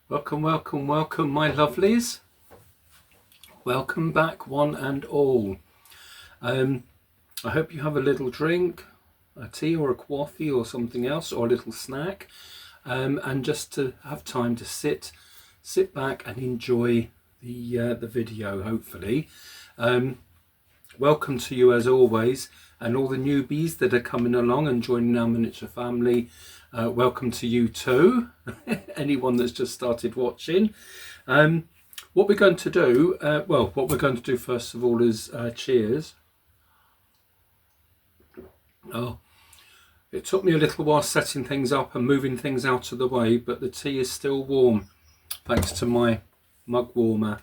Welcome, welcome, welcome, my lovelies. Welcome back, one and all. I hope you have a little drink, a tea or a coffee or something else, or a little snack, and just to have time to sit back and enjoy the video, hopefully. Welcome to you as always, and all the newbies that are coming along and joining our miniature family. Welcome to you too, anyone that's just started watching. What we're going to do, what we're going to do first of all is cheers. Oh, it took me a little while setting things up and moving things out of the way, but the tea is still warm thanks to my mug warmer.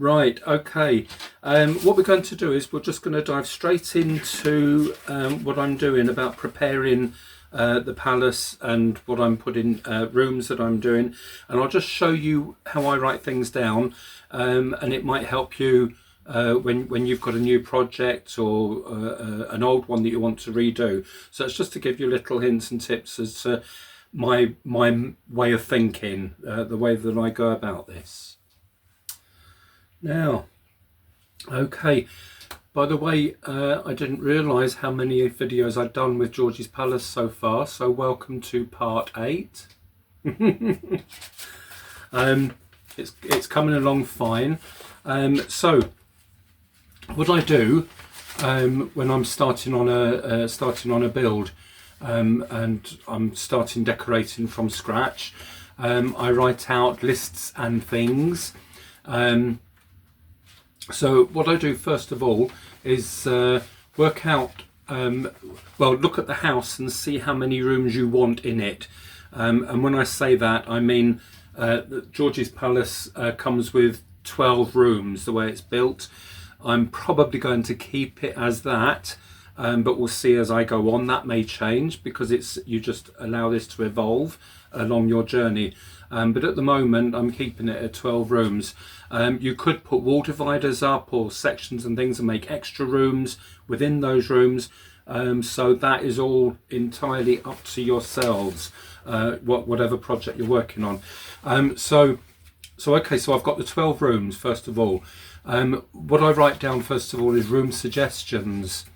Right, okay. What we're going to do is we're just going to dive straight into what I'm doing about preparing the palace and what I'm putting, rooms that I'm doing. And I'll just show you how I write things down, and it might help you when you've got a new project or an old one that you want to redo. So it's just to give you little hints and tips as to my way of thinking, the way that I go about this. Now, okay, by the way, I didn't realise how many videos I'd done with Georgie's Palace so far, so welcome to part 8. It's coming along fine. So what I do when I'm starting on a build, and I'm starting decorating from scratch, I write out lists and things. So what I do first of all is work out, look at the house and see how many rooms you want in it. And when I say that, I mean Georgie's Palace comes with 12 rooms the way it's built. I'm probably going to keep it as that, but we'll see as I go on. That may change because you just allow this to evolve along your journey. But at the moment I'm keeping it at 12 rooms. You could put wall dividers up or sections and things and make extra rooms within those rooms. So that is all entirely up to yourselves, whatever project you're working on. So I've got the 12 rooms first of all. What I write down first of all is room suggestions.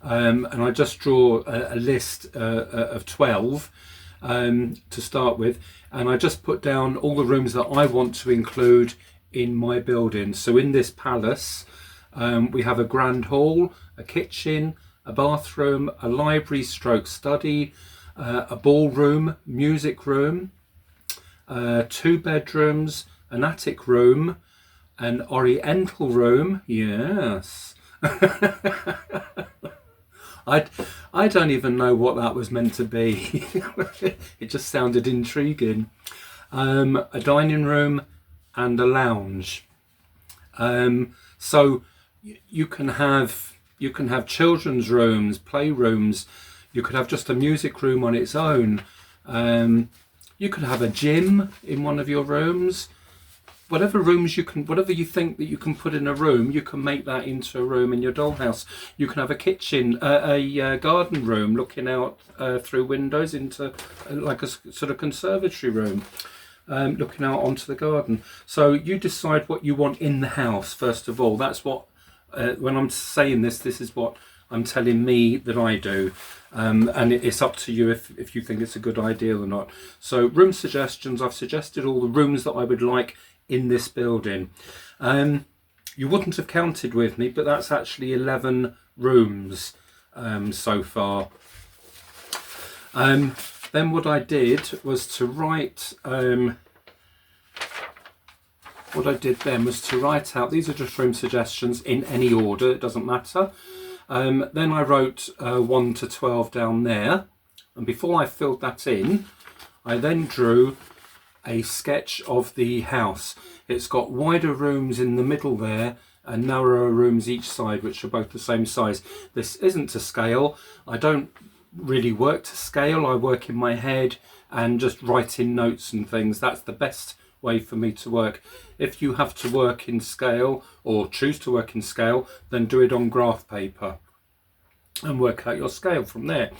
And I just draw a list of 12 to start with, and I just put down all the rooms that I want to include in my building. So in this palace we have a grand hall, a kitchen, a bathroom, a library stroke study, a ballroom, music room, 2 bedrooms, an attic room, an oriental room, yes. I don't even know what that was meant to be. It just sounded intriguing. A dining room and a lounge. So you can have children's rooms, playrooms. You could have just a music room on its own. You could have a gym in one of your rooms. Whatever you think that you can put in a room, you can make that into a room in your dollhouse. You can have a kitchen, a garden room looking out through windows into like a sort of conservatory room, looking out onto the garden. So you decide what you want in the house first of all. That's what, when I'm saying this is what I'm telling me that I do. And it's up to you if you think it's a good idea or not. So room suggestions, I've suggested all the rooms that I would like in this building. You wouldn't have counted with me, but that's actually 11 rooms so far. Then what I did was to write out, these are just room suggestions in any order, it doesn't matter. Then I wrote 1 to 12 down there, and before I filled that in, I then drew a sketch of the house. It's got wider rooms in the middle there and narrower rooms each side, which are both the same size. This isn't to scale. I don't really work to scale. I work in my head and just write in notes and things. That's the best way for me to work. If you have to work in scale or choose to work in scale, then do it on graph paper and work out your scale from there.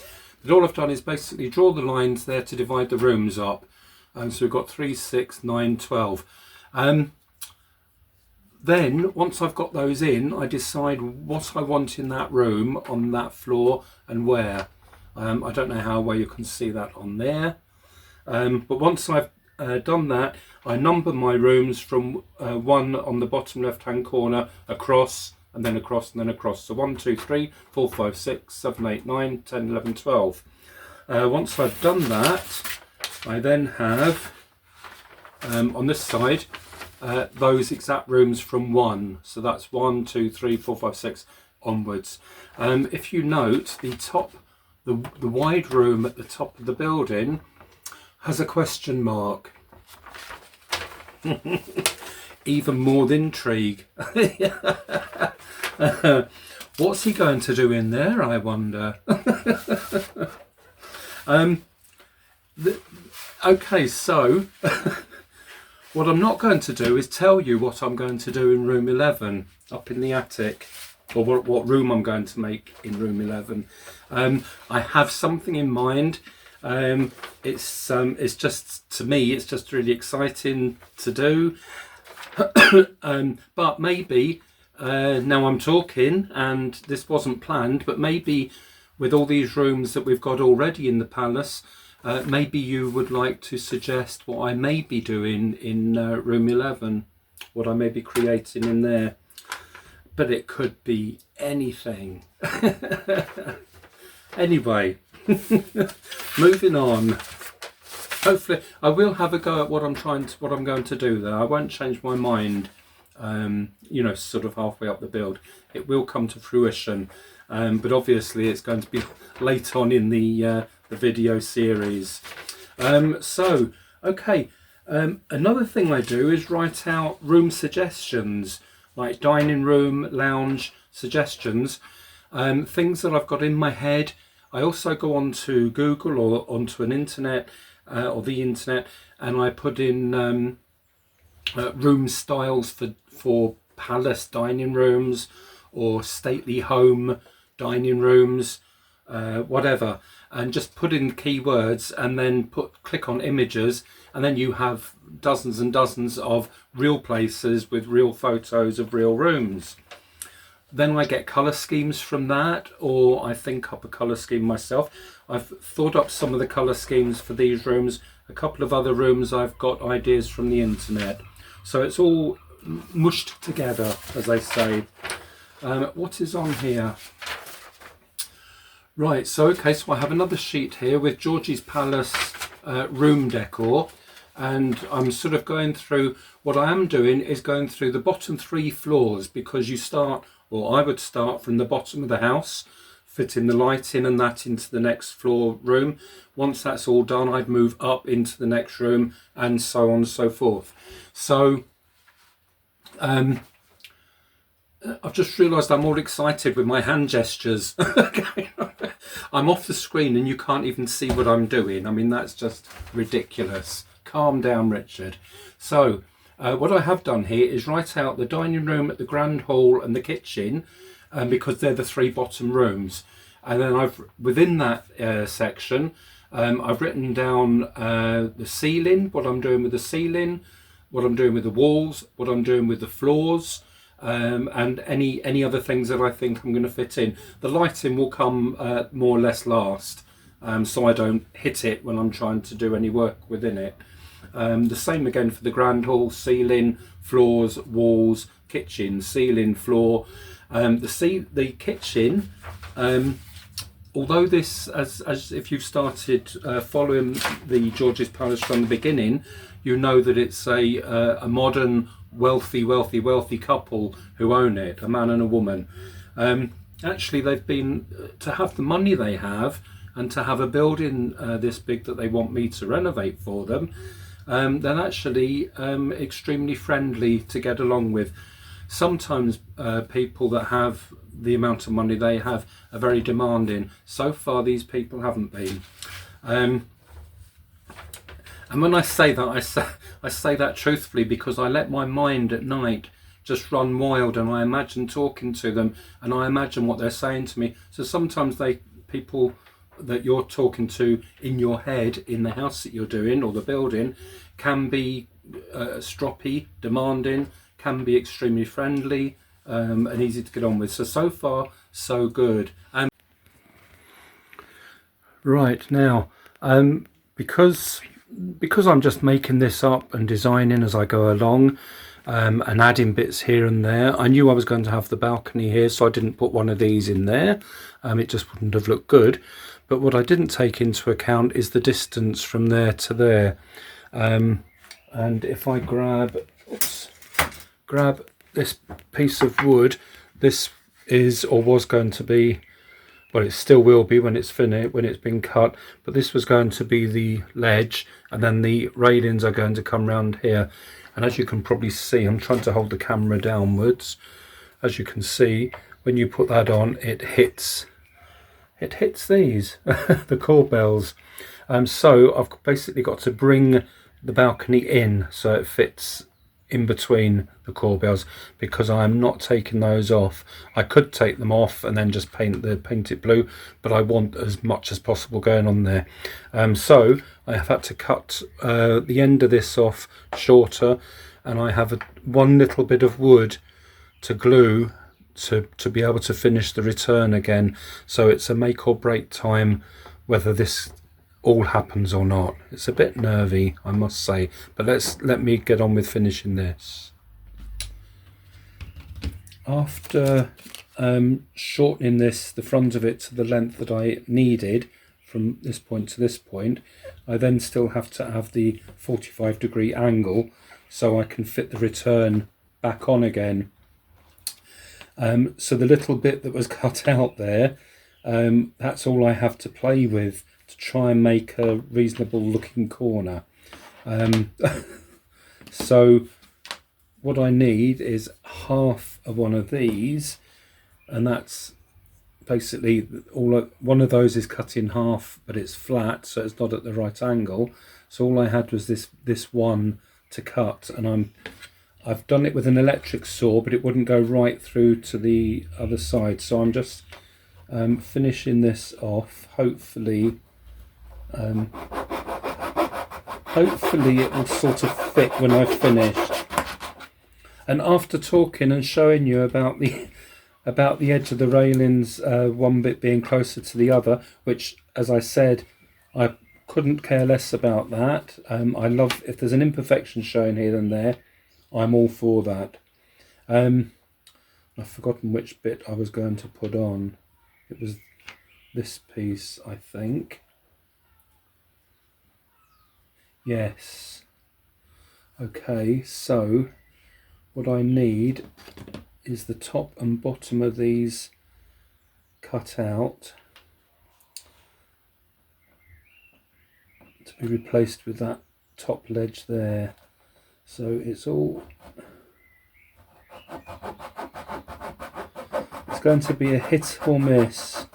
But all I've done is basically draw the lines there to divide the rooms up. And so we've got 3, 6, 9, 12. Then once I've got those in, I decide what I want in that room on that floor and where. I don't know how well you can see that on there. But once I've done that, I number my rooms from 1 on the bottom left hand corner across, and then across, and then across. So 1, 2, 3, 4, 5, 6, 7, 8, 9, 10, 11, 12. Once I've done that, I then have on this side those exact rooms from 1. So that's 1, 2, 3, 4, 5, 6 onwards. If you note, the wide room at the top of the building has a question mark. Even more the intrigue. What's he going to do in there, I wonder? Okay, so what I'm not going to do is tell you what I'm going to do in room 11 up in the attic, or what room I'm going to make in room 11. I have something in mind. It's just, to me, it's just really exciting to do. But maybe now I'm talking, and this wasn't planned, but maybe with all these rooms that we've got already in the palace, maybe you would like to suggest what I may be doing in room 11, what I may be creating in there. But it could be anything. Anyway, moving on. Hopefully I will have a go at what I'm going to do there. I won't change my mind, you know, sort of halfway up the build. It will come to fruition, but obviously it's going to be late on in the video series. So okay, another thing I do is write out room suggestions, like dining room, lounge suggestions, things that I've got in my head. I also go onto Google or onto an internet or the internet, and I put in room styles for palace dining rooms or stately home dining rooms, whatever, and just put in keywords and then click on images, and then you have dozens and dozens of real places with real photos of real rooms. Then I get colour schemes from that, or I think up a colour scheme myself. I've thought up some of the colour schemes for these rooms. A couple of other rooms I've got ideas from the internet. So it's all mushed together, as they say. What is on here? Right, so okay, so I have another sheet here with Georgie's Palace room decor. And I'm sort of going through, what I am doing is going through the bottom 3 floors, because you start, or I would start from the bottom of the house, fitting the lighting and that into the next floor room. Once that's all done, I'd move up into the next room, and so on and so forth. So I've just realised I'm all excited with my hand gestures. I'm off the screen and you can't even see what I'm doing. I mean, that's just ridiculous. Calm down, Richard. So what I have done here is write out the dining room, the grand hall and the kitchen, because they're the 3 bottom rooms. And then within that section, I've written down the ceiling, what I'm doing with the ceiling, what I'm doing with the walls, what I'm doing with the floors, and any other things that I think I'm going to fit in. The lighting will come more or less last, so I don't hit it when I'm trying to do any work within it. The same again for the grand hall: ceiling, floors, walls, kitchen, ceiling, floor. The kitchen, although this, as if you've started following the Georgie's Palace from the beginning, you know that it's a modern, wealthy couple who own it, a man and a woman. Actually, they've been, to have the money they have and to have a building this big that they want me to renovate for them, they're actually extremely friendly to get along with. Sometimes people that have the amount of money they have are very demanding. So far these people haven't been. And when I say that, I say that truthfully, because I let my mind at night just run wild, and I imagine talking to them and I imagine what they're saying to me. So sometimes people that you're talking to in your head in the house that you're doing or the building can be stroppy, demanding, can be extremely friendly, and easy to get on with. So far so good. Right, now because I'm just making this up and designing as I go along, and adding bits here and there, I knew I was going to have the balcony here, so I didn't put one of these in there. It just wouldn't have looked good. But what I didn't take into account is the distance from there to there. And if I grab this piece of wood, this is or was going to be, well, it still will be when it's finished, when it's been cut, but this was going to be the ledge, and then the railings are going to come round here. And as you can probably see, I'm trying to hold the camera downwards. As you can see, when you put that on, it hits these, the corbels. So I've basically got to bring the balcony in so it fits in between the corbels, because I'm not taking those off. I could take them off and then just paint it blue, but I want as much as possible going on there. So I have had to cut the end of this off shorter, and I have one little bit of wood to glue to be able to finish the return again. So it's a make or break time whether this all happens or not. It's a bit nervy, I must say, but let me get on with finishing this. After shortening the front of it to the length that I needed from this point to this point, I then still have to have the 45-degree angle so I can fit the return back on again. So the little bit that was cut out there, that's all I have to play with to try and make a reasonable looking corner. So what I need is half of one of these, and that's basically one of those is cut in half, but it's flat, so it's not at the right angle. So all I had was this one to cut, and I've done it with an electric saw, but it wouldn't go right through to the other side. So I'm just finishing this off. Hopefully it will sort of fit when I've finished. And after talking and showing you about the edge of the railings, one bit being closer to the other, which, as I said, I couldn't care less about that. I love if there's an imperfection shown here and there, I'm all for that. I've forgotten which bit I was going to put on. It was this piece, I think. Yes. Okay, so what I need is the top and bottom of these cut out to be replaced with that top ledge there. So it's going to be a hit or miss.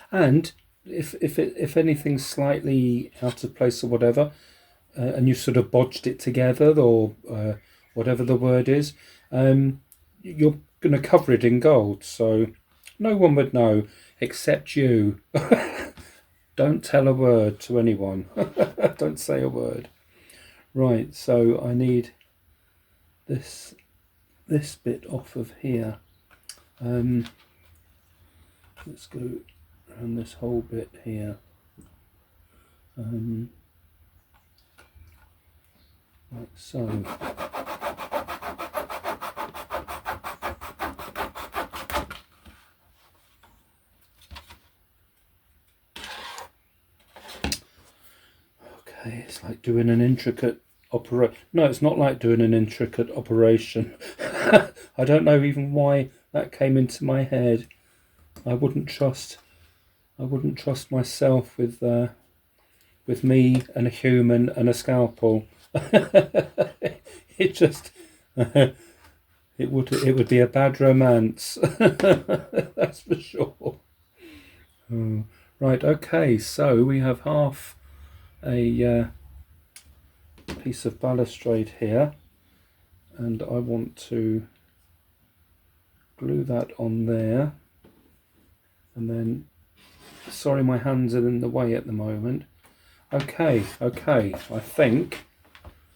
And if anything's slightly out of place or whatever, and you sort of bodged it together, or whatever the word is, you're going to cover it in gold, so no one would know except you. Don't tell a word to anyone. Don't say a word. Right, so I need this bit off of here. Let's go around this whole bit here. Like so. Okay, it's like doing an intricate operation. No, it's not like doing an intricate operation. I don't know even why that came into my head. I wouldn't trust myself with me and a human and a scalpel. It just it would be a bad romance. That's for sure. Right, okay, so we have half a piece of balustrade here, and I want to glue that on there, and then, sorry my hands are in the way at the moment. Okay, I think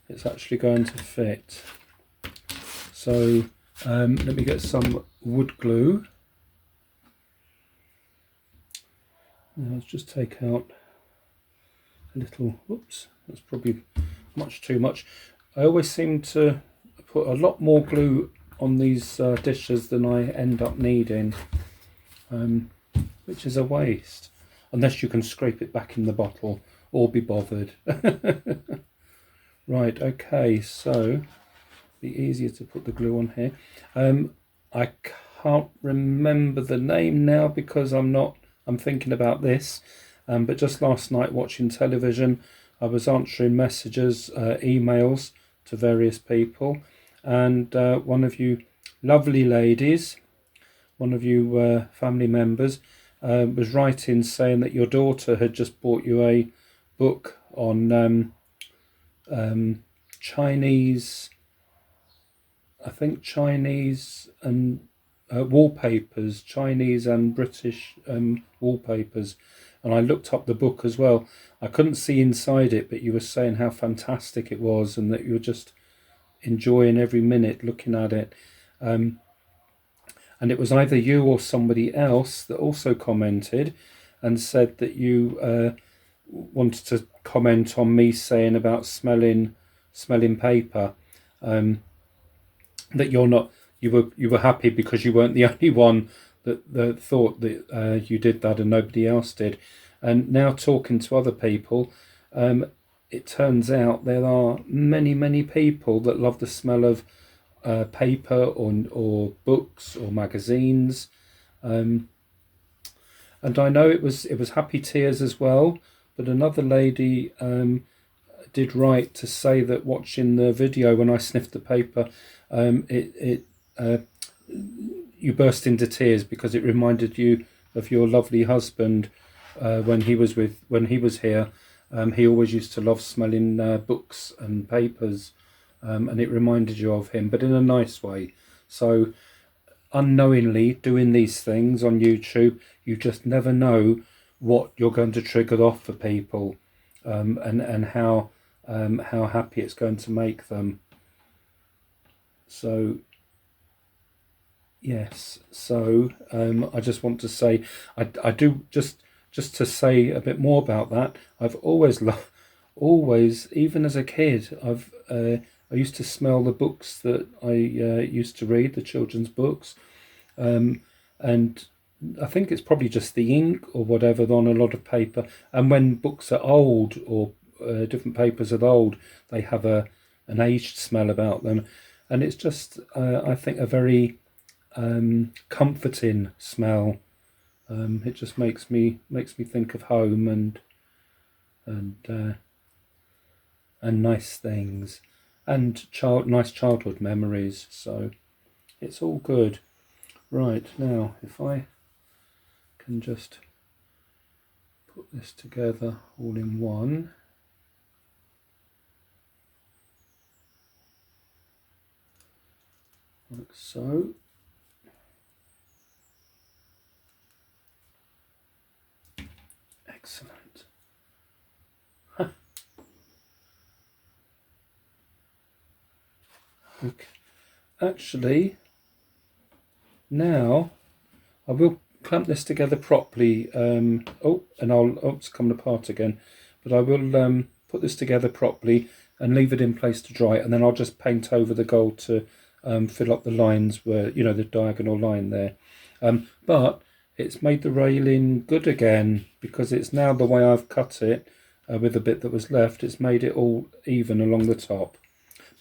it's actually going to fit. So let me get some wood glue. Now let's just take out a little, whoops, that's probably much too much. I always seem to put a lot more glue on these dishes than I end up needing, which is a waste, unless you can scrape it back in the bottle or be bothered. Right, okay, so be easier to put the glue on here. I can't remember the name now because I'm thinking about this, but just last night watching television, I was answering messages, emails to various people, and one of you lovely ladies, one of you family members, was writing saying that your daughter had just bought you a book on Chinese, I think Chinese and wallpapers, Chinese and British wallpapers. And I looked up the book as well. I couldn't see inside it, but you were saying how fantastic it was and that you were just enjoying every minute looking at it. And it was either you or somebody else that also commented and said that you wanted to comment on me saying about smelling paper. That you were happy because you weren't the only one that thought that you did that and nobody else did. And now talking to other people, it turns out there are many people that love the smell of paper or books or magazines, and I know it was Happy Tears as well. But another lady did write to say that watching the video when I sniffed the paper, you burst into tears because it reminded you of your lovely husband when he was here. He always used to love smelling books and papers, and it reminded you of him, but in a nice way. So unknowingly doing these things on YouTube, you just never know what you're going to trigger off for people, and how happy it's going to make them. So yes, so I just want to say, I do just to say a bit more about that. I've always even as a kid, I used to smell the books that I used to read, the children's books, and I think it's probably just the ink or whatever on a lot of paper. And when books are old or different papers are old, they have an aged smell about them, and it's just I think a very comforting smell. It just makes me think of home and nice things and nice childhood memories. So it's all good. Right, now if I can just put this together all in one. Like so. Excellent. Okay. Actually, now I will clamp this together properly. And it's coming apart again. But I will put this together properly and leave it in place to dry, and then I'll just paint over the gold to fill up the lines where, the diagonal line there. But it's made the railing good again because it's now the way I've cut it with the bit that was left. It's made it all even along the top.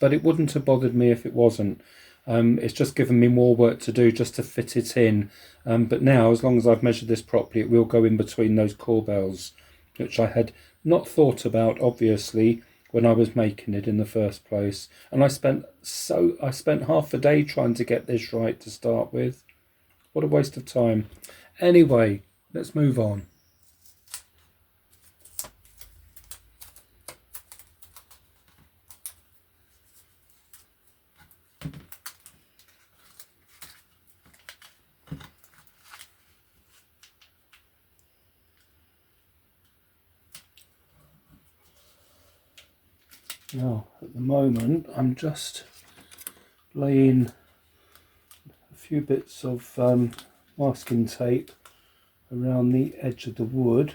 But it wouldn't have bothered me if it wasn't. It's just given me more work to do just to fit it in. But now, as long as I've measured this properly, it will go in between those corbels, which I had not thought about, obviously, when I was making it in the first place. And I spent half a day trying to get this right to start with. What a waste of time. Anyway, let's move on. Now at the moment I'm just laying a few bits of masking tape around the edge of the wood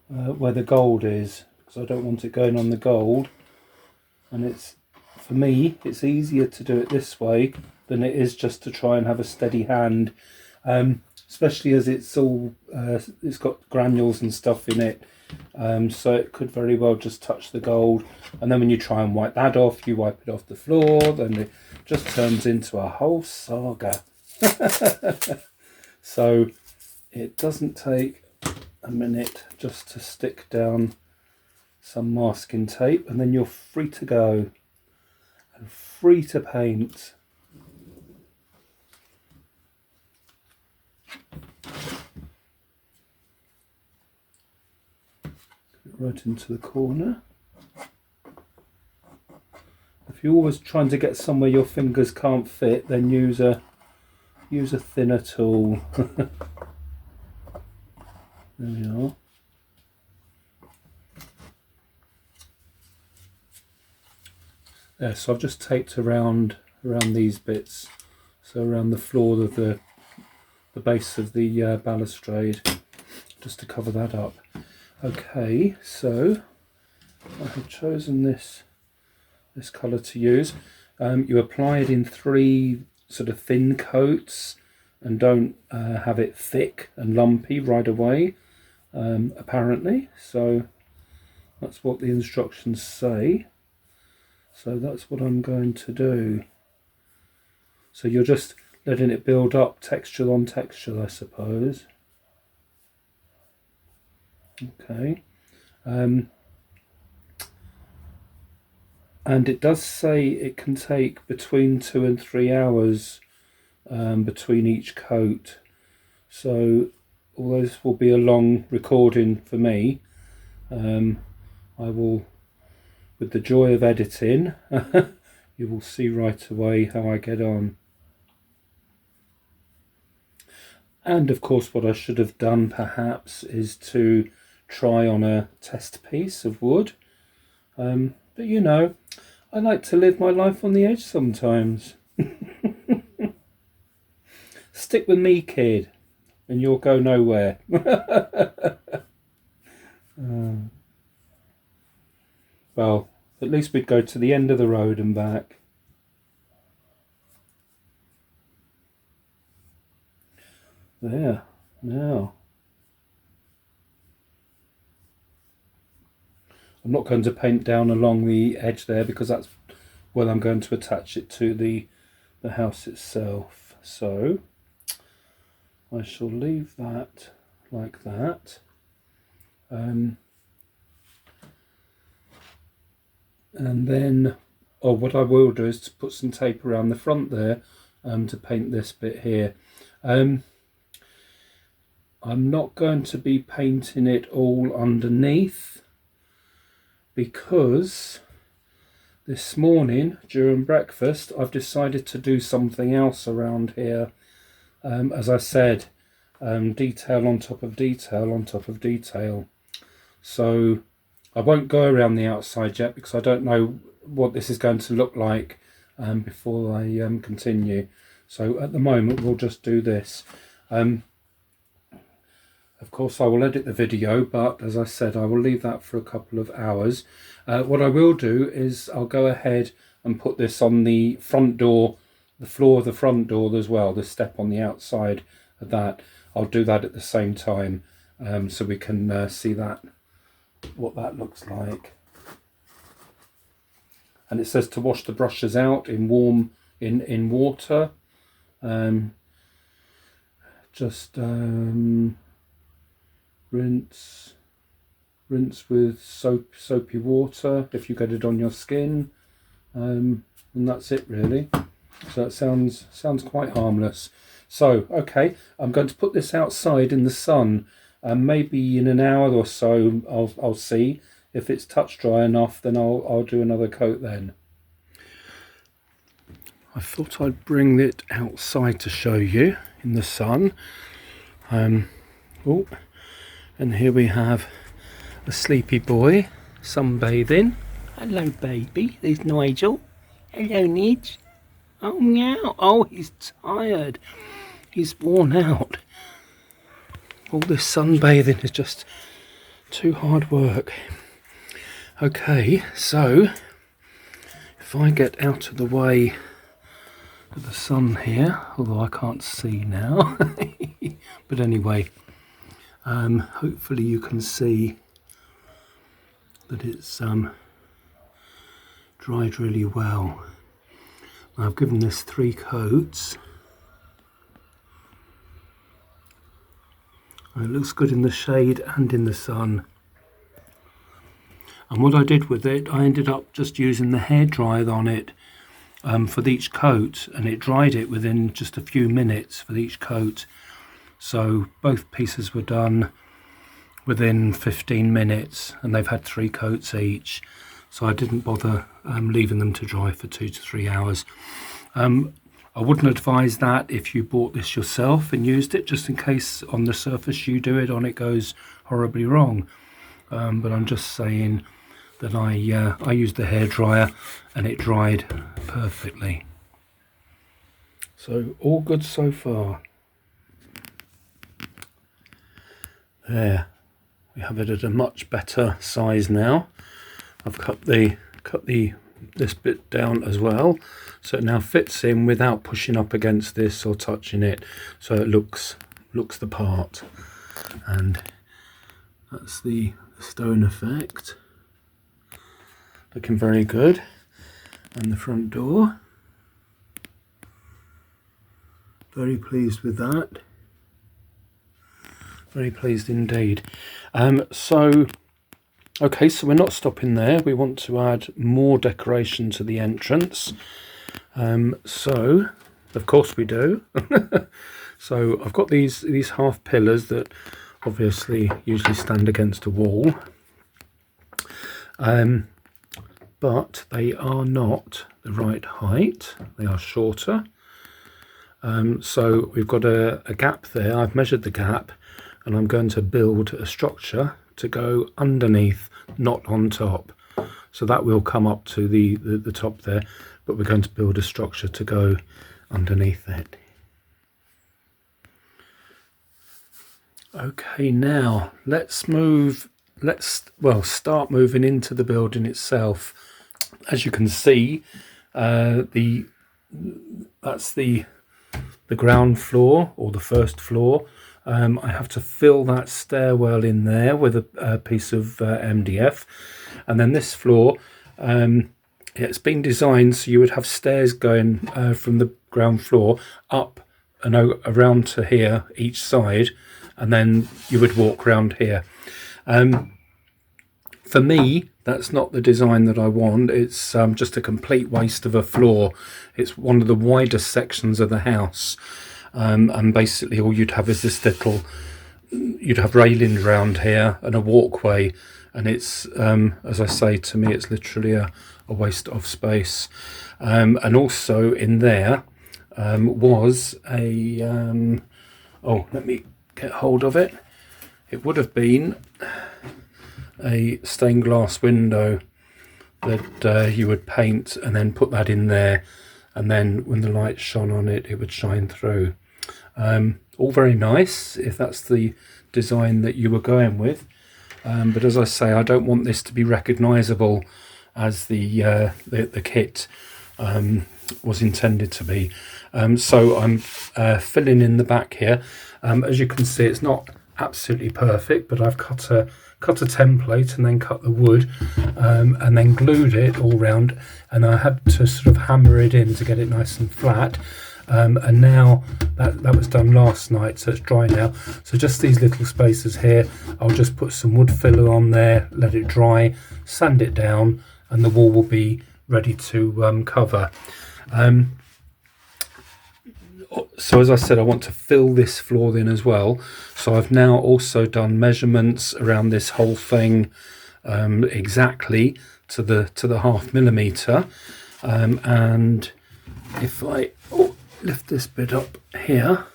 where the gold is, because I don't want it going on the gold, and it's, for me, it's easier to do it this way than it is just to try and have a steady hand, especially as it's all it's got granules and stuff in it, so it could very well just touch the gold, and then when you try and wipe that off, you wipe it off the floor, then it just turns into a whole saga. So it doesn't take a minute just to stick down some masking tape, and then you're free to go and free to paint. Right into the corner. If you're always trying to get somewhere your fingers can't fit, then use a thinner tool. There we are. There, so I've just taped around these bits, so around the floor of the base of the balustrade, just to cover that up. Okay, so I have chosen this colour to use. You apply it in 3 sort of thin coats, and don't have it thick and lumpy right away, apparently. So that's what the instructions say. So that's what I'm going to do. So you're just letting it build up texture on texture, I suppose. Okay. And it does say it can take between 2 and 3 hours between each coat. So although this will be a long recording for me, I will, with the joy of editing, you will see right away how I get on. And of course what I should have done perhaps is to try on a test piece of wood. But you know, I like to live my life on the edge sometimes. Stick with me, kid, and you'll go nowhere. Well, at least we'd go to the end of the road and back. There, now. I'm not going to paint down along the edge there because that's where I'm going to attach it to the house itself. So I shall leave that like that. And then, what I will do is to put some tape around the front there to paint this bit here. I'm not going to be painting it all underneath, because this morning during breakfast I've decided to do something else around here. As I said, detail on top of detail on top of detail. So I won't go around the outside yet because I don't know what this is going to look like before I continue. So at the moment we'll just do this. Of course I will edit the video, but as I said, I will leave that for a couple of hours. What I will do is I'll go ahead and put this on the front door, the floor of the front door as well, the step on the outside of that. I'll do that at the same time, so we can see that, what that looks like. And it says to wash the brushes out in warm in water. Just rinse with soapy water if you get it on your skin, and that's it really. So that sounds quite harmless. So okay, I'm going to put this outside in the sun, and maybe in an hour or so I'll see if it's touch dry enough. Then I'll do another coat then. I thought I'd bring it outside to show you in the sun. Oh, and here we have a sleepy boy sunbathing. Hello, baby. There's Nigel. Hello, Nidge. Oh, meow. Oh, he's tired. He's worn out. All this sunbathing is just too hard work. Okay, so if I get out of the way of the sun here, although I can't see now, but anyway, hopefully you can see that it's dried really well. I've given this 3 coats. It looks good in the shade and in the sun. And what I did with it, I ended up just using the hairdryer on it for each coat, and it dried it within just a few minutes for each coat. So both pieces were done within 15 minutes, and they've had 3 coats each. So I didn't bother leaving them to dry for 2 to 3 hours. I wouldn't advise that if you bought this yourself and used it, just in case on the surface you do it on it goes horribly wrong. But I'm just saying that I used the hairdryer and it dried perfectly. So all good so far. There, we have it at a much better size now. I've cut this bit down as well, so it now fits in without pushing up against this or touching it, so it looks the part. And that's the stone effect, looking very good. And the front door, very pleased with that, very pleased indeed. Okay, so we're not stopping there. We want to add more decoration to the entrance. So, of course we do. So I've got these half pillars that obviously usually stand against a wall. But they are not the right height. They are shorter. So we've got a gap there. I've measured the gap, and I'm going to build a structure to go underneath, not on top. So that will come up to the top there, but we're going to build a structure to go underneath it. Okay, now let's start moving into the building itself. As you can see, that's the ground floor, or the first floor. I have to fill that stairwell in there with a piece of MDF, and then this floor, it's been designed so you would have stairs going from the ground floor up and around to here each side, and then you would walk around here. For me, that's not the design that I want. It's just a complete waste of a floor. It's one of the widest sections of the house. And basically all you'd have is this you'd have railings around here and a walkway, and it's as I say, to me it's literally a waste of space. And also in there was a let me get hold of it. It would have been a stained glass window that you would paint and then put that in there, and then when the light shone on it, it would shine through. All very nice if that's the design that you were going with, but as I say, I don't want this to be recognisable as the kit was intended to be. So I'm filling in the back here. As you can see, it's not absolutely perfect, but I've cut a template and then cut the wood and then glued it all round, and I had to sort of hammer it in to get it nice and flat. And now that was done last night, so it's dry now. So just these little spaces here, I'll just put some wood filler on there, let it dry, sand it down, and the wall will be ready to cover. So as I said, I want to fill this floor in as well. So I've now also done measurements around this whole thing, exactly to the 0.5 millimeter. And if I lift this bit up here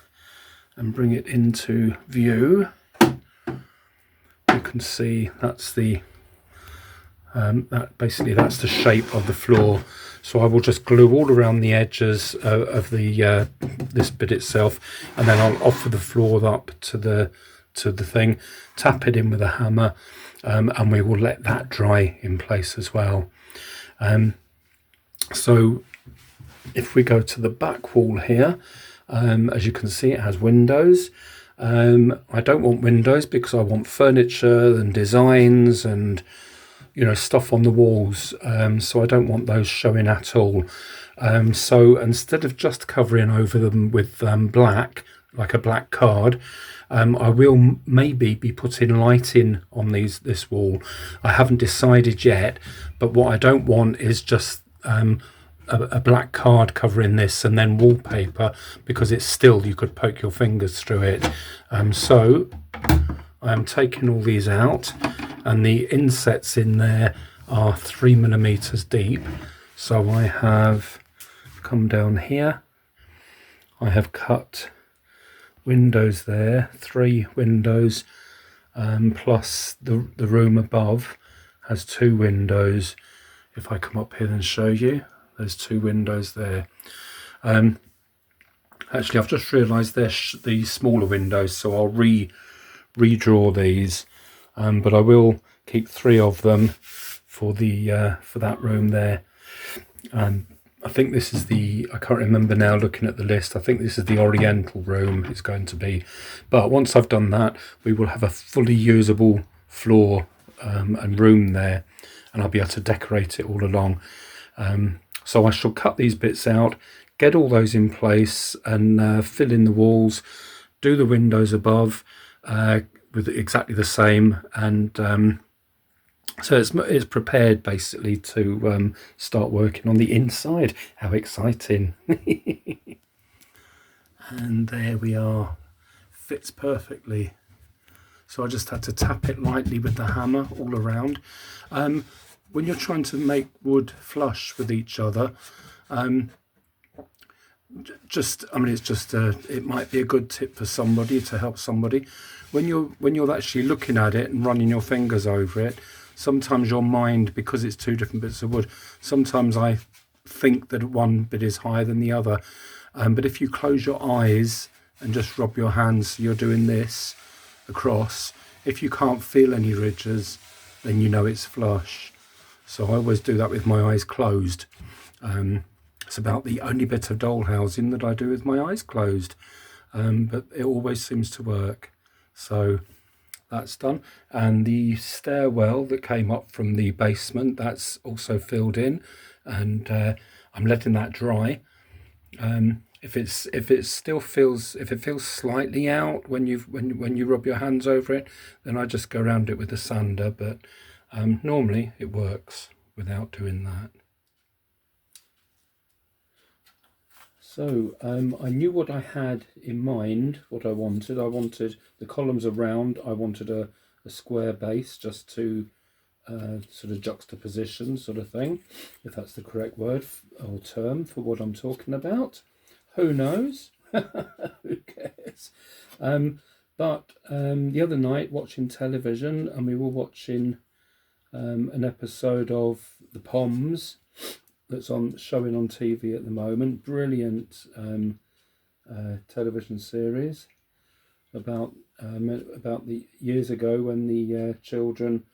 and bring it into view, you can see that's the That's the shape of the floor. So I will just glue all around the edges of the this bit itself, and then I'll offer the floor up to the thing, tap it in with a hammer, and we will let that dry in place as well. So if we go to the back wall here, as you can see, it has windows. I don't want windows because I want furniture and designs and stuff on the walls, so I don't want those showing at all. So instead of just covering over them with black, like a black card, I will maybe be putting lighting on this wall. I haven't decided yet, but what I don't want is just a black card covering this and then wallpaper, because it's still, you could poke your fingers through it. So I'm taking all these out, and the insets in there are 3mm deep. So I have come down here, I have cut windows there, 3 windows, plus the room above has 2 windows. If I come up here and show you, there's 2 windows there. Actually, I've just realised they're the smaller windows, so I'll redraw these, but I will keep 3 of them for that room there. I think this is I can't remember now looking at the list, I think this is the Oriental room it's going to be. But once I've done that, we will have a fully usable floor and room there, and I'll be able to decorate it all along. So I shall cut these bits out, get all those in place, and fill in the walls, do the windows above with exactly the same, and so it's prepared basically to start working on the inside. How exciting. And there we are, fits perfectly. So I just had to tap it lightly with the hammer all around. When you're trying to make wood flush with each other, it might be a good tip for somebody, to help somebody. When you're actually looking at it and running your fingers over it, sometimes your mind, because it's 2 different bits of wood, sometimes I think that one bit is higher than the other. But if you close your eyes and just rub your hands, so you're doing this across, if you can't feel any ridges, then you know it's flush. So I always do that with my eyes closed. It's about the only bit of dollhousing that I do with my eyes closed, but it always seems to work. So that's done. And the stairwell that came up from the basement, that's also filled in, and I'm letting that dry. If it feels slightly out when you rub your hands over it, then I just go around it with a sander, but normally it works without doing that. So I knew what I had in mind, what I wanted. I wanted the columns are round. I wanted a square base, just to sort of juxtaposition sort of thing, if that's the correct word or term for what I'm talking about. Who knows? Who cares? But the other night, watching television, and we were watching an episode of The Poms that's showing on TV at the moment. Brilliant television series about the years ago when the children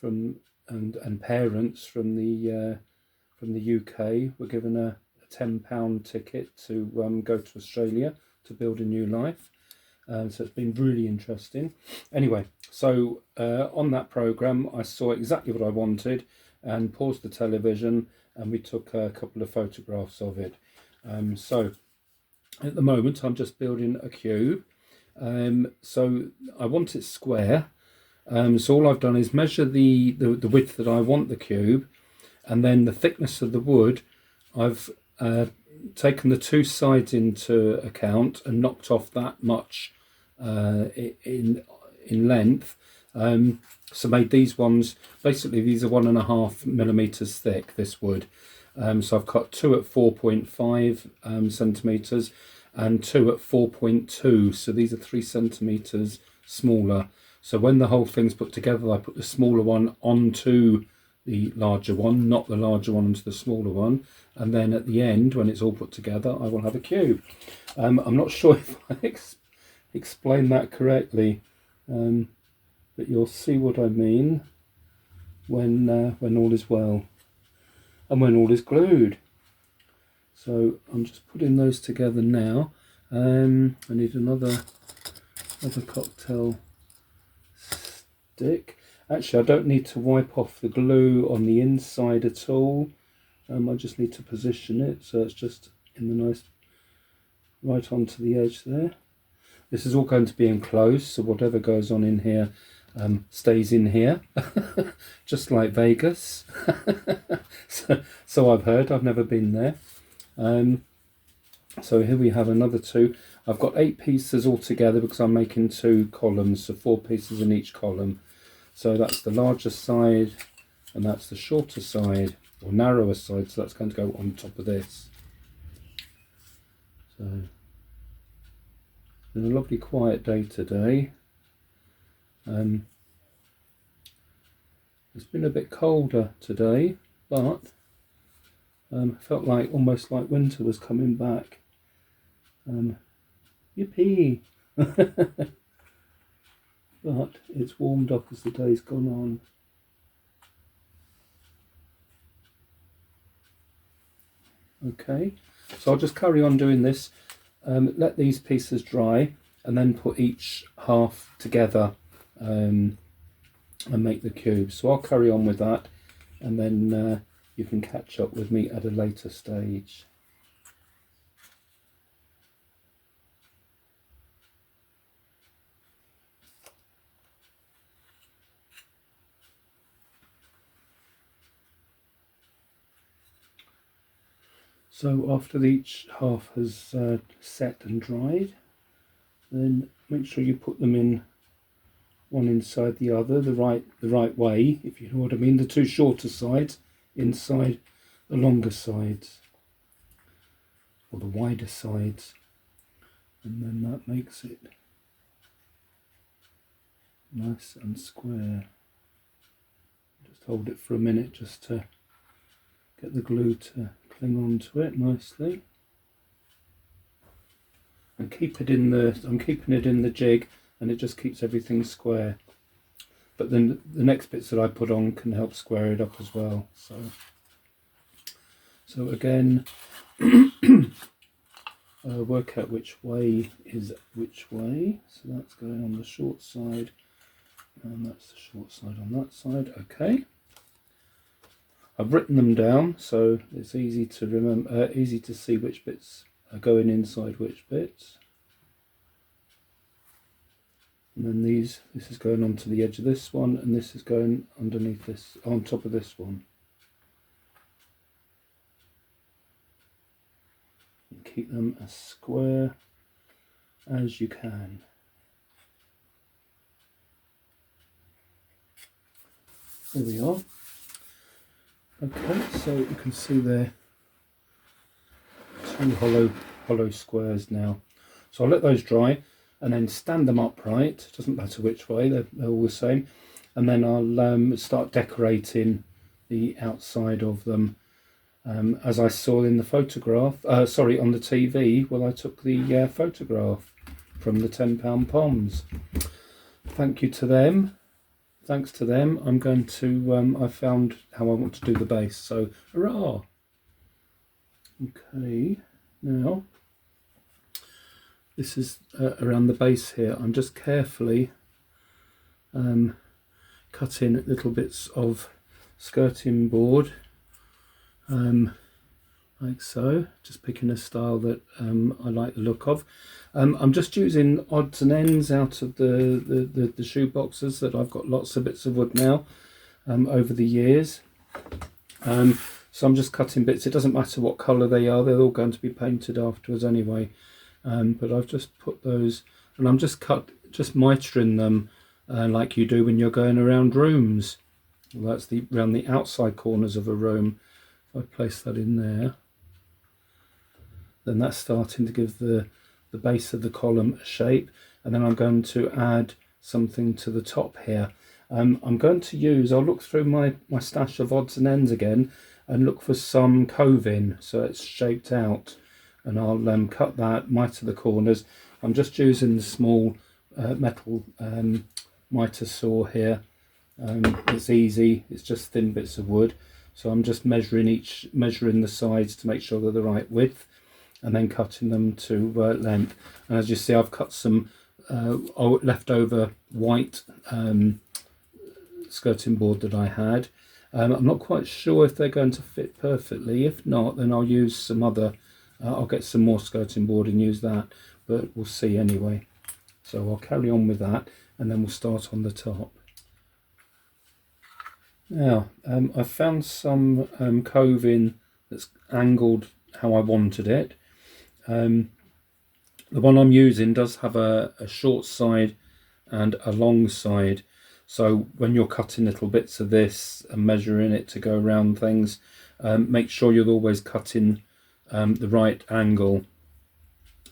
and parents from the UK were given a £10 ticket to go to Australia to build a new life. So it's been really interesting. Anyway, so on that programme I saw exactly what I wanted and paused the television, and we took a couple of photographs of it. So at the moment I'm just building a cube. So I want it square. So all I've done is measure the width that I want the cube, and then the thickness of the wood. I've taken the 2 sides into account and knocked off that much in length. So made these ones, basically these are 1.5mm thick, this wood. So I've cut 2 at 4.5 centimeters and 2 at 4.2, so these are 3 centimeters smaller. So when the whole thing's put together, I put the smaller one onto the larger one, not the larger one onto the smaller one, and then at the end, when it's all put together, I will have a cube. I'm not sure if I explained that correctly, but you'll see what I mean when all is well and when all is glued. So I'm just putting those together now. I need another cocktail stick. Actually, I don't need to wipe off the glue on the inside at all. I just need to position it so it's just in the nice, right onto the edge there. This is all going to be enclosed, so whatever goes on in here stays in here, just like Vegas. so I've heard, I've never been there. So here we have another two. I've got 8 pieces all together because I'm making 2 columns, so 4 pieces in each column. So that's the larger side and that's the shorter side, or narrower side, so that's going to go on top of this. So, it's been a lovely quiet day today. It's been a bit colder today, but felt like almost like winter was coming back. Yippee! But it's warmed up as the day's gone on. Okay, so I'll just carry on doing this, let these pieces dry, and then put each half together and make the cube. So I'll carry on with that, and then you can catch up with me at a later stage. So after each half has set and dried, then make sure you put them in one inside the other, the right way, if you know what I mean. The 2 shorter sides inside the longer sides, or the wider sides, and then that makes it nice and square. Just hold it for a minute just to get the glue to cling onto it nicely, and keep it in the. I'm keeping it in the jig, and it just keeps everything square. But then the next bits that I put on can help square it up as well. So again, work out which way is which way. So that's going on the short side, and that's the short side on that side. Okay. I've written them down so it's easy to remember, easy to see which bits are going inside which bits. And then this is going onto the edge of this one, and this is going underneath this, on top of this one. And keep them as square as you can. There we are. Okay, so you can see there 2 hollow squares now. So I'll let those dry and then stand them upright. Doesn't matter which way, they're all the same. And then I'll start decorating the outside of them, as I saw in the photograph. Sorry, on the TV. Well, I took the photograph from the £10 Poms. Thank you to them. Thanks to them, I'm going to, I found how I want to do the base, so hurrah! Okay, now, this is around the base here. I'm just carefully cutting little bits of skirting board, like so, just picking a style that I like the look of. I'm just using odds and ends out of the shoe boxes that I've got lots of bits of wood now over the years. So I'm just cutting bits. It doesn't matter what colour they are, they're all going to be painted afterwards anyway. But I've just put those, and I'm just mitering them like you do when you're going around rooms. Well, that's around the outside corners of a room. If I place that in there, then that's starting to give the base of the column a shape, and then I'm going to add something to the top here. I'm going to use, I'll look through my stash of odds and ends again and look for some coving so it's shaped out, and I'll cut that, mitre the corners. I'm just using the small metal mitre saw here. It's easy, it's just thin bits of wood, so I'm just measuring the sides to make sure they're the right width, and then cutting them to length. And as you see, I've cut some leftover white skirting board that I had. I'm not quite sure if they're going to fit perfectly. If not, then I'll use some other, I'll get some more skirting board and use that, but we'll see anyway. So I'll carry on with that, and then we'll start on the top. Now, I've found some coving that's angled how I wanted it. The one I'm using does have a short side and a long side, so when you're cutting little bits of this and measuring it to go around things, make sure you're always cutting the right angle,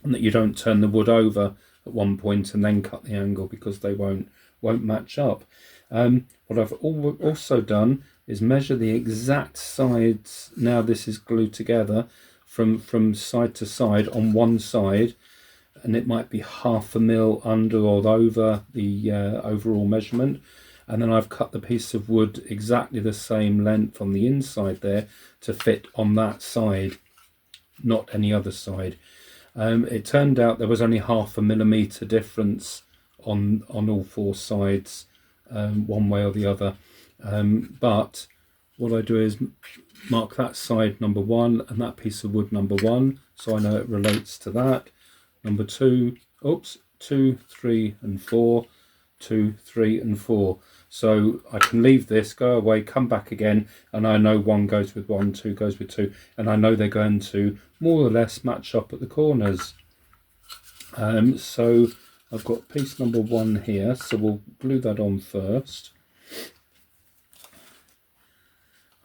and that you don't turn the wood over at one point and then cut the angle, because they won't match up. What I've also done is measure the exact sides. Now this is glued together from side to side on one side, and it might be 1/2 mil under or over the overall measurement, and then I've cut the piece of wood exactly the same length on the inside there to fit on that side, not any other side. It turned out there was only 1/2 millimetre difference on all four sides, one way or the other, but what I do is mark that side number 1 and that piece of wood number 1, so I know it relates to that. Number 2, 2, 3 and 4, 2, 3 and 4. So I can leave this, go away, come back again, and I know 1 goes with 1, 2 goes with 2, and I know they're going to more or less match up at the corners. So I've got piece number 1 here, so we'll glue that on first.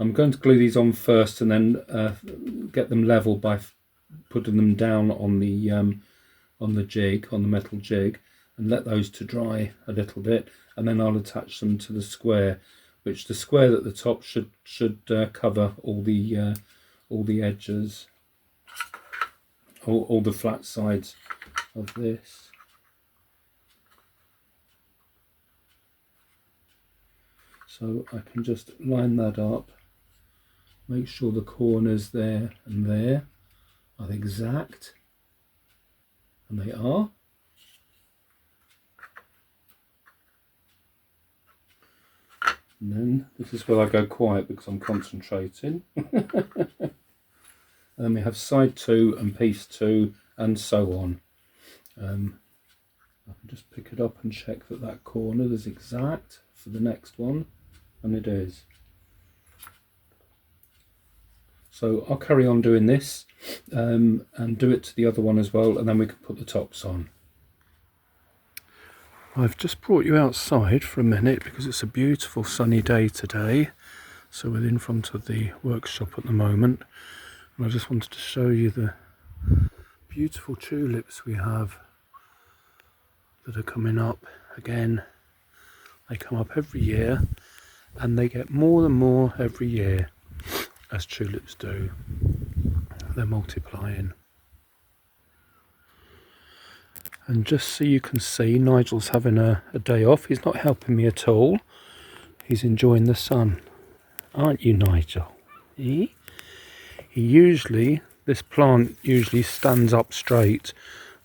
I'm going to glue these on first and then get them level by putting them down on the jig, on the metal jig, and let those to dry a little bit, and then I'll attach them to the square, which the square at the top should cover all the edges, all the flat sides of this. So I can just line that up, make sure the corners there and there are exact, and they are. And then this is where I go quiet because I'm concentrating. And then we have side 2 and piece 2 and so on. I can just pick it up and check that that corner is exact for the next one, and it is. So I'll carry on doing this and do it to the other one as well, and then we can put the tops on. I've just brought you outside for a minute because it's a beautiful sunny day today. So we're in front of the workshop at the moment, and I just wanted to show you the beautiful tulips we have that are coming up again. They come up every year, and they get more and more every year, as tulips do. They're multiplying. And just so you can see, Nigel's having a day off. He's not helping me at all. He's enjoying the sun. Aren't you, Nigel? Eh? This plant usually stands up straight,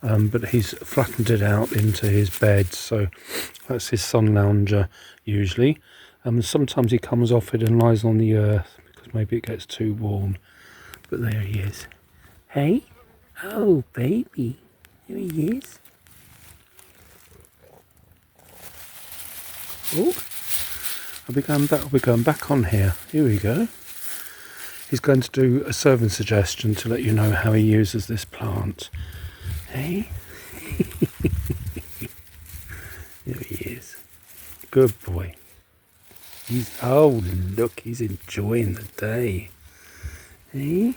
but he's flattened it out into his bed, so that's his sun lounger usually. Sometimes he comes off it and lies on the earth because maybe it gets too warm. But there he is. Hey? Oh, baby. There he is. Oh, I'll be going back on here. Here we go. He's going to do a serving suggestion to let you know how he uses this plant. Hey? There he is. Good boy. Oh look, he's enjoying the day. Hey?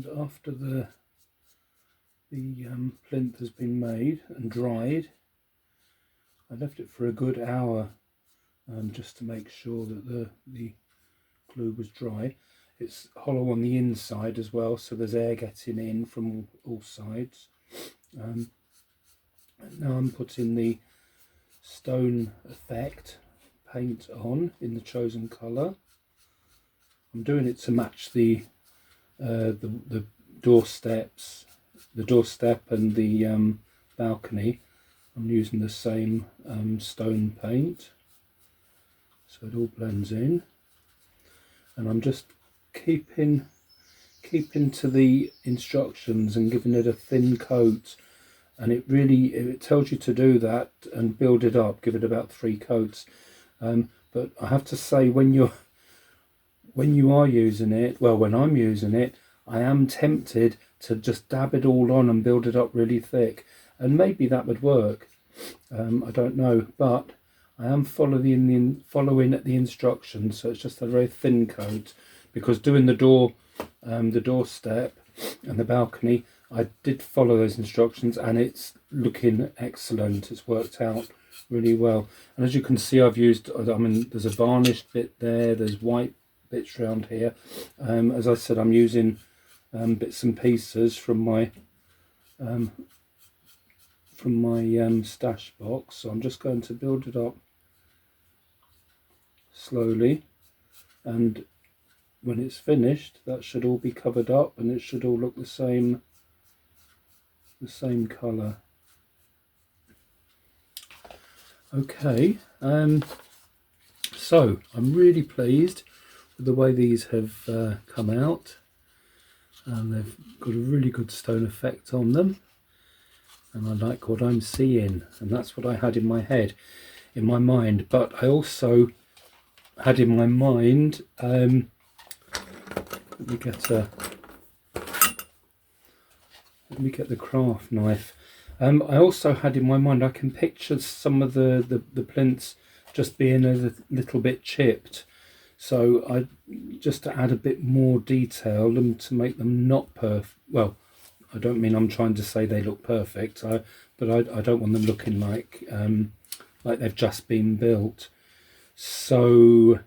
And after the plinth has been made and dried, I left it for a good hour just to make sure that the glue was dry. It's hollow on the inside as well, so there's air getting in from all sides. Now I'm putting the stone effect paint on in the chosen colour. I'm doing it to match the doorstep and the balcony. I'm using the same stone paint, so it all blends in, and I'm just keeping to the instructions and giving it a thin coat. And it tells you to do that and build it up, give it about 3 coats. But I have to say, when you are using it, well, when I'm using it, I am tempted to just dab it all on and build it up really thick, and maybe that would work. I don't know, but I am following the instructions, so it's just a very thin coat, because doing the doorstep and the balcony, I did follow those instructions, and it's looking excellent. It's worked out really well. And as you can see, I've used, there's a varnished bit there, there's white bits around here. As I said, I'm using bits and pieces from my stash box. So I'm just going to build it up slowly, and when it's finished, that should all be covered up, and it should all look the same colour. Okay, so I'm really pleased with the way these have come out, and they've got a really good stone effect on them, and I like what I'm seeing, and that's what I had in my mind. But I also had in my mind, let me get the craft knife. I also had in my mind, I can picture some of the plinths just being a little bit chipped, so just to add a bit more detail and to make them not perfect. Well, I don't mean I'm trying to say they look perfect, but I don't want them looking like they've just been built. So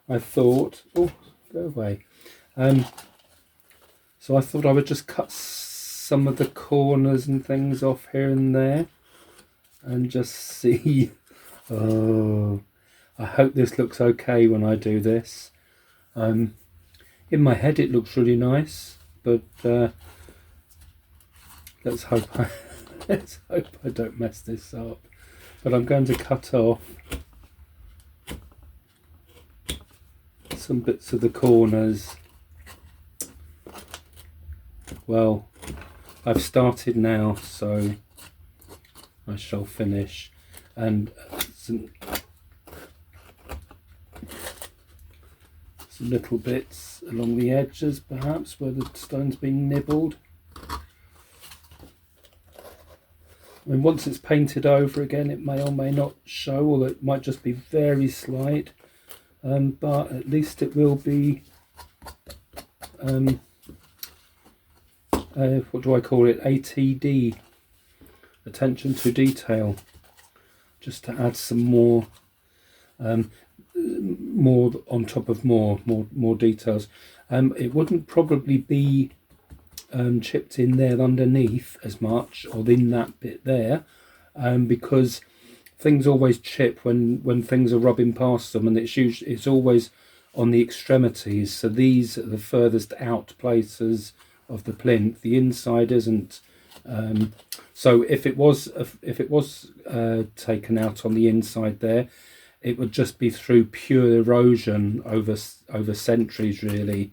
I thought, oh, go away. So I thought I would just cut some of the corners and things off here and there, and just see. Oh, I hope this looks okay when I do this. In my head it looks really nice, but let's hope I don't mess this up. But I'm going to cut off some bits of the corners. Well, I've started now, so I shall finish. And some little bits along the edges, perhaps, where the stone's been nibbled. And once it's painted over again, it may or may not show, or it might just be very slight. But at least it will be, what do I call it? ATD, attention to detail, just to add some more on top of more details. It wouldn't probably be chipped in there underneath as much, or in that bit there, because things always chip when things are rubbing past them, and it's always on the extremities. So these are the furthest out places of the plinth. The inside isn't. So if it was taken out on the inside there, it would just be through pure erosion over centuries, really,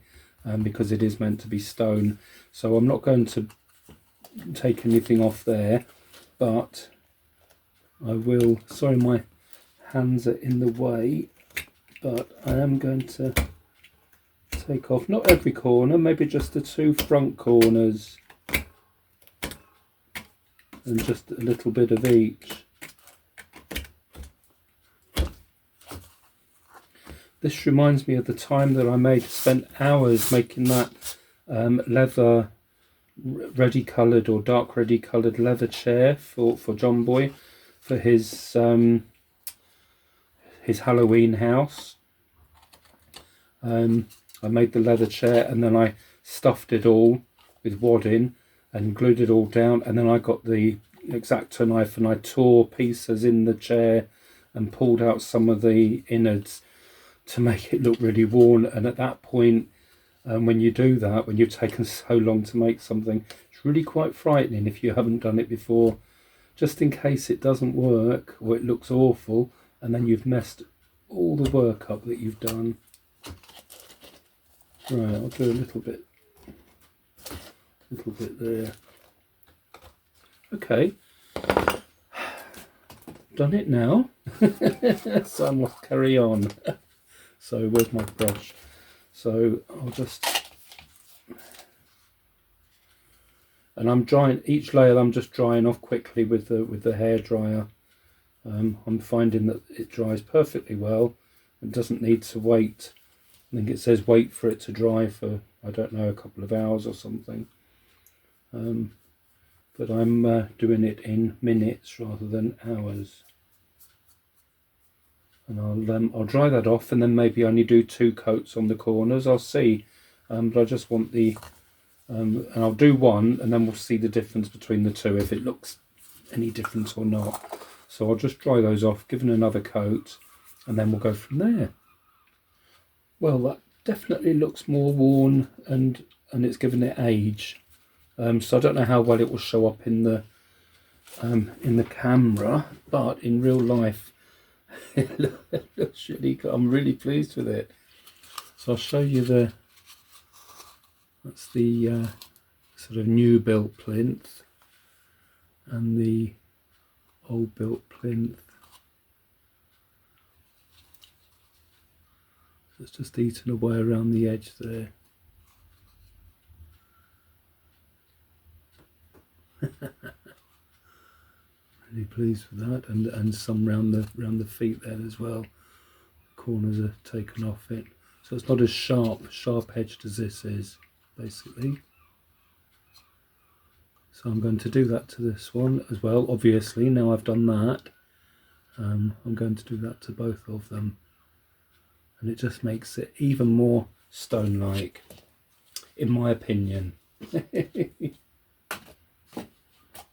because it is meant to be stone. So I'm not going to take anything off there, but I will. Sorry, my hands are in the way, but I am going to take off not every corner, maybe just the 2 front corners, and just a little bit of each. This reminds me of the time that I spent hours making that leather ready coloured or dark ready coloured leather chair for John Boy for his Halloween house. I made the leather chair and then I stuffed it all with wadding and glued it all down, and then I got the X-Acto knife and I tore pieces in the chair and pulled out some of the innards to make it look really worn. And at that point, when you do that, when you've taken so long to make something, it's really quite frightening if you haven't done it before, just in case it doesn't work or it looks awful and then you've messed all the work up that you've done. Right, I'll do a little bit there. Okay, done it now. So I must carry on. So where's my brush? So I'll just, and I'm drying each layer. I'm just drying off quickly with the hair dryer. I'm finding that it dries perfectly well. It doesn't need to wait. I think it says wait for it to dry for, I don't know, a couple of hours or something. But I'm doing it in minutes rather than hours. And I'll dry that off, and then maybe only do 2 coats on the corners. I'll see, but I just want the and I'll do one, and then we'll see the difference between the two, if it looks any different or not. So I'll just dry those off, give it another coat, and then we'll go from there. Well, that definitely looks more worn, and it's given it age. So I don't know how well it will show up in the camera, but in real life, it looks really good. I'm really pleased with it. So I'll show you that's the sort of new built plinth and the old built plinth. So it's just eaten away around the edge there. Really pleased with that, and some round the feet there as well. The corners are taken off it, so it's not as sharp edged as this is, basically. So I'm going to do that to this one as well. Obviously, now I've done that, I'm going to do that to both of them, and it just makes it even more stone-like, in my opinion.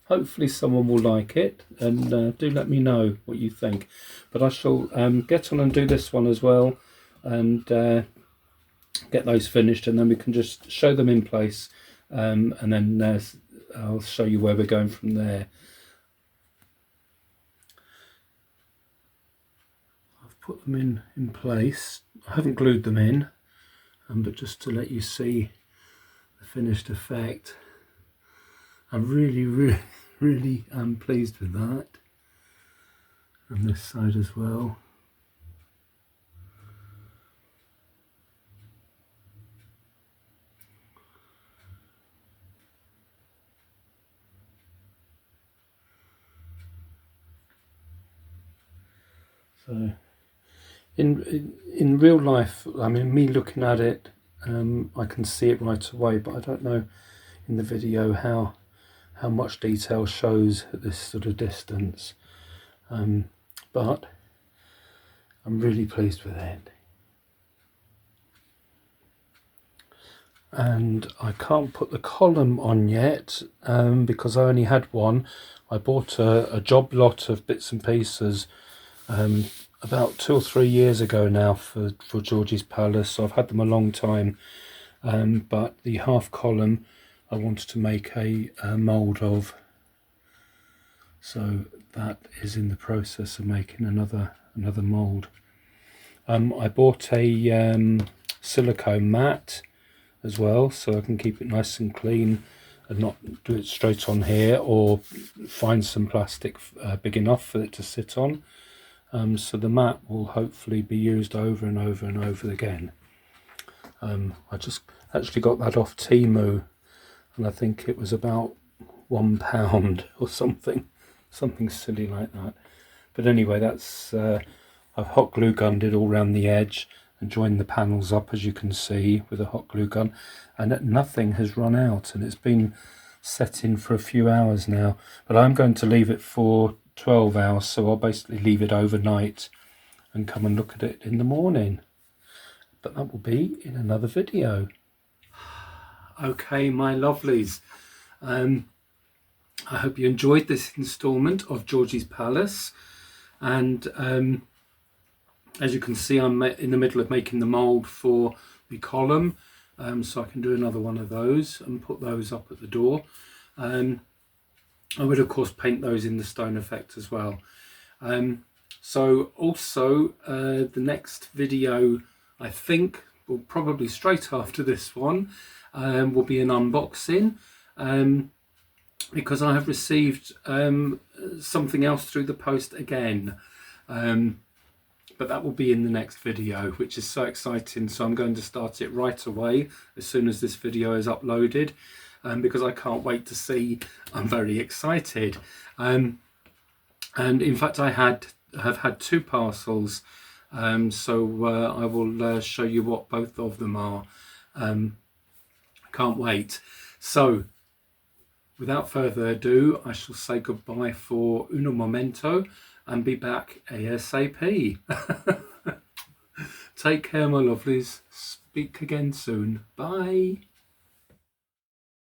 Hopefully someone will like it, and do let me know what you think. But I shall get on and do this one as well, and get those finished, and then we can just show them in place, and then I'll show you where we're going from there. I've put them in place. I haven't glued them in, but just to let you see the finished effect. I'm really pleased with that, and this side as well. So in real life, I mean, me looking at it, I can see it right away, but I don't know in the video how much detail shows at this sort of distance, but I'm really pleased with it. And I can't put the column on yet, because I only had one. I bought a job lot of bits and pieces about 2 or 3 years ago now for Georgie's Palace, so I've had them a long time, but the half column I wanted to make a mould of, so that is in the process of making another mould. I bought a silicone mat as well, so I can keep it nice and clean and not do it straight on here, or find some plastic big enough for it to sit on. So the mat will hopefully be used over and over and over again. I just actually got that off Temu, and I think it was about £1 or something silly like that. But anyway, that's I've hot glue gunned it all around the edge and join the panels up, as you can see, with a hot glue gun, and that nothing has run out, and it's been set in for a few hours now, but I'm going to leave it for 12 hours, so I'll basically leave it overnight and come and look at it in the morning. But that will be in another video. Okay, my lovelies, I hope you enjoyed this instalment of Georgie's Palace, and as you can see, I'm in the middle of making the mould for the column, so I can do another one of those and put those up at the door. I would of course paint those in the stone effect as well. So also the next video, I think, will probably straight after this one, will be an unboxing, because I have received something else through the post again. But that will be in the next video, which is so exciting. So I'm going to start it right away as soon as this video is uploaded, because I can't wait to see. I'm very excited. And in fact, I have had 2 parcels, so I will show you what both of them are. Can't wait. So without further ado, I shall say goodbye for uno momento and be back ASAP. Take care, my lovelies. Speak again soon. Bye.